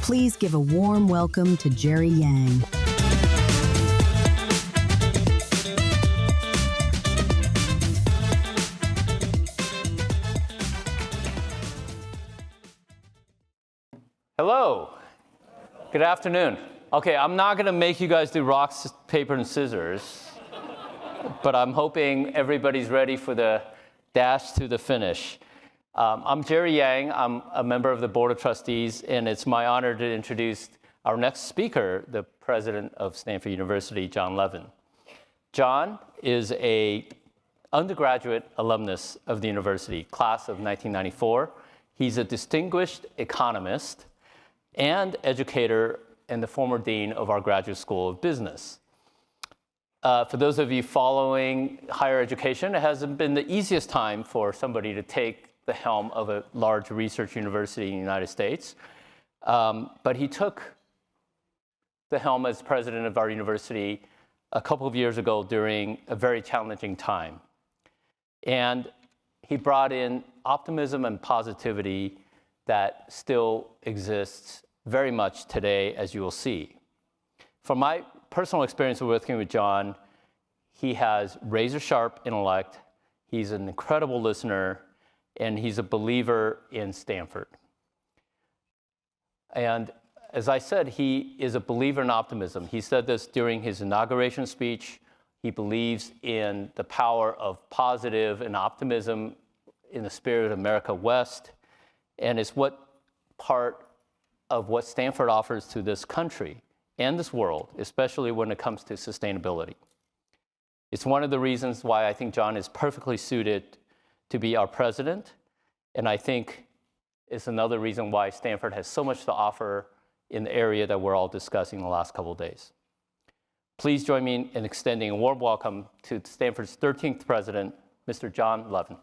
Please give a warm welcome to Jerry Yang. Hello. Good afternoon. Okay, I'm not going to make you guys do rock, paper, and scissors, but I'm hoping everybody's ready for the dash to the finish. I'm Jerry Yang. I'm a member of the Board of Trustees, and it's my honor to introduce our next speaker, the president of Stanford University, John Levin. John is an undergraduate alumnus of the university, class of 1994. He's a distinguished economist and educator and the former dean of our Graduate School of Business. For those of you following higher education, it hasn't been the easiest time for somebody to take the helm of a large research university in the United States. But he took the helm as president of our university a couple of years ago during a very challenging time. And he brought in optimism and positivity that still exists very much today, as you will see. From my personal experience working with John, he has razor-sharp intellect, he's an incredible listener, and he's a believer in Stanford. And as I said, he is a believer in optimism. He said this during his inauguration speech. He believes in the power of positive and optimism in the spirit of America West, and it's what part of what Stanford offers to this country and this world, especially when it comes to sustainability. It's one of the reasons why I think John is perfectly suited to be our president, and I think it's another reason why Stanford has so much to offer in the area that we're all discussing the last couple of days. Please join me in extending a warm welcome to Stanford's 13th president, Mr. John Levin.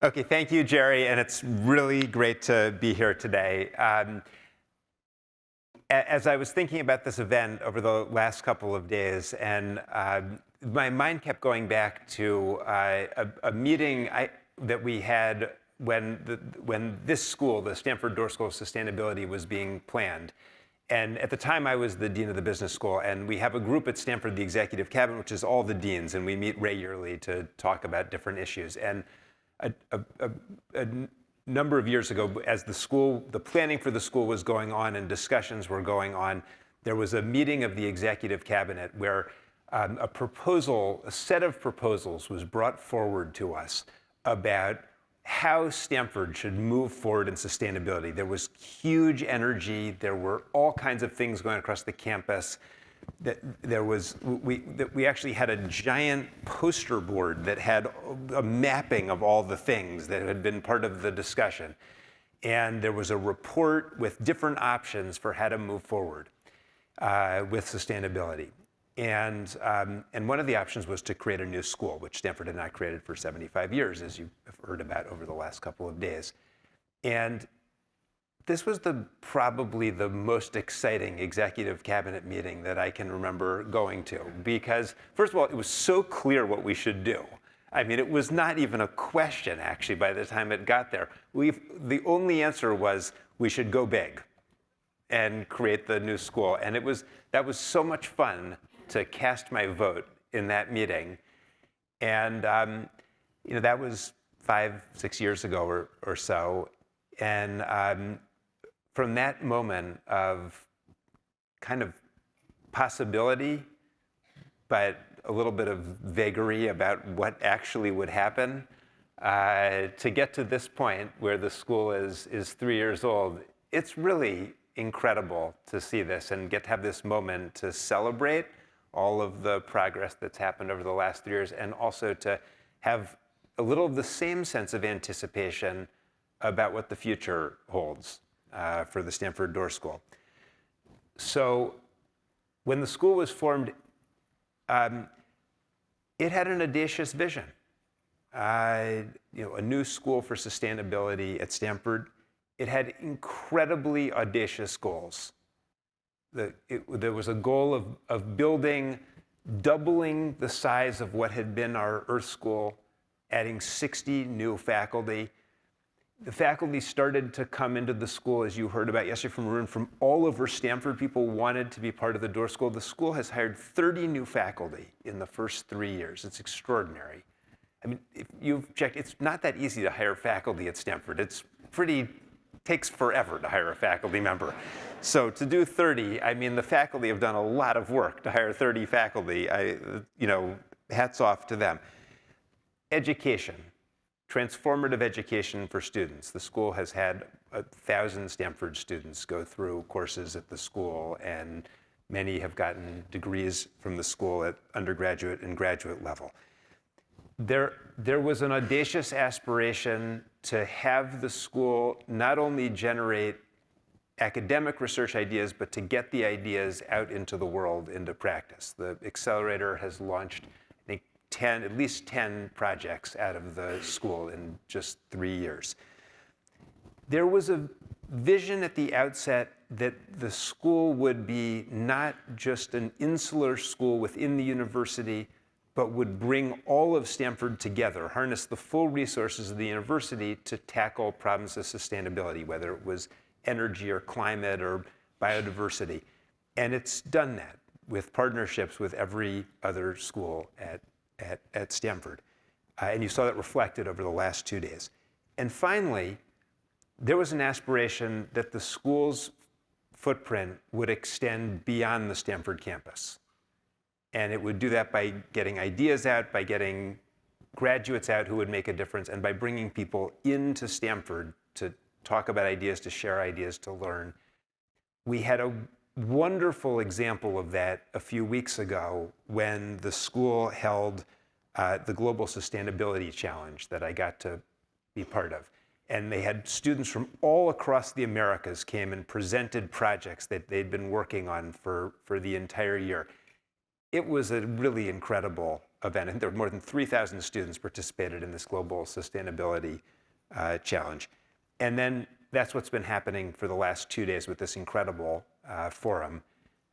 Okay, thank you, Jerry, and it's really great to be here today. As I was thinking about this event over the last couple of days, and my mind kept going back to a meeting that we had when this school, the Stanford Doerr School of Sustainability, was being planned. And at the time, I was the dean of the business school, and we have a group at Stanford, the executive cabinet, which is all the deans, and we meet regularly to talk about different issues. And a number of years ago, as the planning for the school was going on and discussions were going on, there was a meeting of the executive cabinet where a set of proposals was brought forward to us about how Stanford should move forward in sustainability. There was huge energy. There were all kinds of things going across the campus. We actually had a giant poster board that had a mapping of all the things that had been part of the discussion. And there was a report with different options for how to move forward with sustainability. And one of the options was to create a new school, which Stanford had not created for 75 years, as you have heard about over the last couple of days. And this was probably the most exciting executive cabinet meeting that I can remember going to, because first of all, it was so clear what we should do. I mean, it was not even a question, actually, by the time it got there. The only answer was we should go big and create the new school. And that was so much fun to cast my vote in that meeting. And that was 5-6 years ago or so. And from that moment of kind of possibility, but a little bit of vagary about what actually would happen, to get to this point where the school is 3 years old, it's really incredible to see this and get to have this moment to celebrate all of the progress that's happened over the last 3 years, and also to have a little of the same sense of anticipation about what the future holds for the Stanford Doerr School. So when the school was formed, it had an audacious vision. A new school for sustainability at Stanford. It had incredibly audacious goals. There was a goal of doubling the size of what had been our Earth School adding 60 new faculty. The faculty started to come into the school, as you heard about yesterday from Arun, from all over Stanford. People wanted to be part of the Door School. The school has hired 30 new faculty in the first 3 years. It's extraordinary. I mean, if you've checked, it's not that easy to hire faculty at Stanford. Takes forever to hire a faculty member. So to do 30, I mean, the faculty have done a lot of work to hire 30 faculty. Hats off to them. Education. Transformative education for students. The school has had 1,000 Stanford students go through courses at the school, and many have gotten degrees from the school at undergraduate and graduate level. There was an audacious aspiration to have the school not only generate academic research ideas, but to get the ideas out into the world, into practice. The accelerator has launched, I think, at least 10 projects out of the school in just 3 years. There was a vision at the outset that the school would be not just an insular school within the university, but would bring all of Stanford together, harness the full resources of the university to tackle problems of sustainability, whether it was energy or climate or biodiversity. And it's done that with partnerships with every other school at Stanford. And you saw that reflected over the last 2 days. And finally, there was an aspiration that the school's footprint would extend beyond the Stanford campus. And it would do that by getting ideas out, by getting graduates out who would make a difference, and by bringing people into Stanford to talk about ideas, to share ideas, to learn. We had a wonderful example of that a few weeks ago when the school held the Global Sustainability Challenge that I got to be part of. And they had students from all across the Americas came and presented projects that they'd been working on for the entire year. It was a really incredible event. And there were more than 3,000 students participated in this Global Sustainability Challenge. And then that's what's been happening for the last 2 days with this incredible forum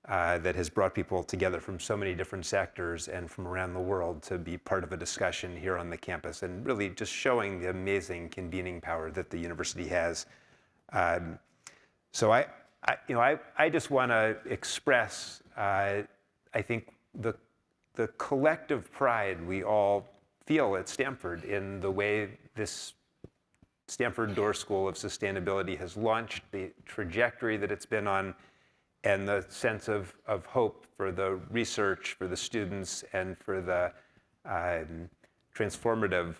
that has brought people together from so many different sectors and from around the world to be part of a discussion here on the campus, and really just showing the amazing convening power that the university has. So I just want to express, I think, the collective pride we all feel at Stanford in the way this Stanford Door School of Sustainability has launched, the trajectory that it's been on, and the sense of hope for the research, for the students, and for the transformative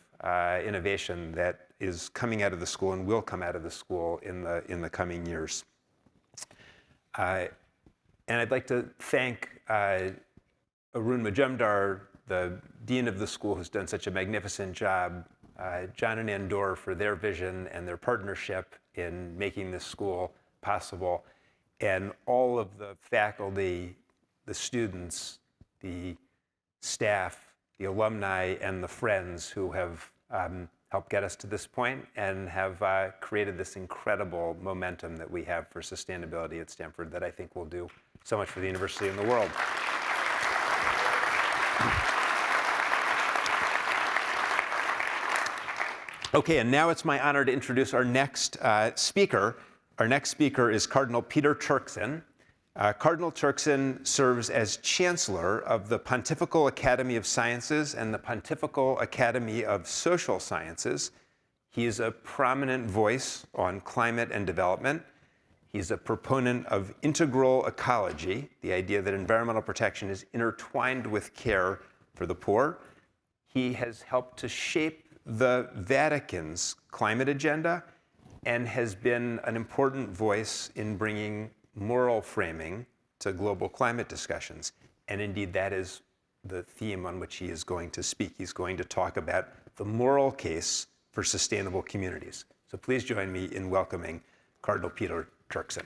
innovation that is coming out of the school and will come out of the school in the coming years. And I'd like to thank Arun Majumdar, the dean of the school, who's done such a magnificent job, John and Andor for their vision and their partnership in making this school possible, and all of the faculty, the students, the staff, the alumni, and the friends who have helped get us to this point and have created this incredible momentum that we have for sustainability at Stanford that I think will do so much for the university and the world. Okay, and now it's my honor to introduce our next speaker. Our next speaker is Cardinal Peter Turkson. Cardinal Turkson serves as Chancellor of the Pontifical Academy of Sciences and the Pontifical Academy of Social Sciences. He is a prominent voice on climate and development. He's a proponent of integral ecology, the idea that environmental protection is intertwined with care for the poor. He has helped to shape the Vatican's climate agenda and has been an important voice in bringing moral framing to global climate discussions. And indeed, that is the theme on which he is going to speak. He's going to talk about the moral case for sustainable communities. So please join me in welcoming Cardinal Peter Turkson.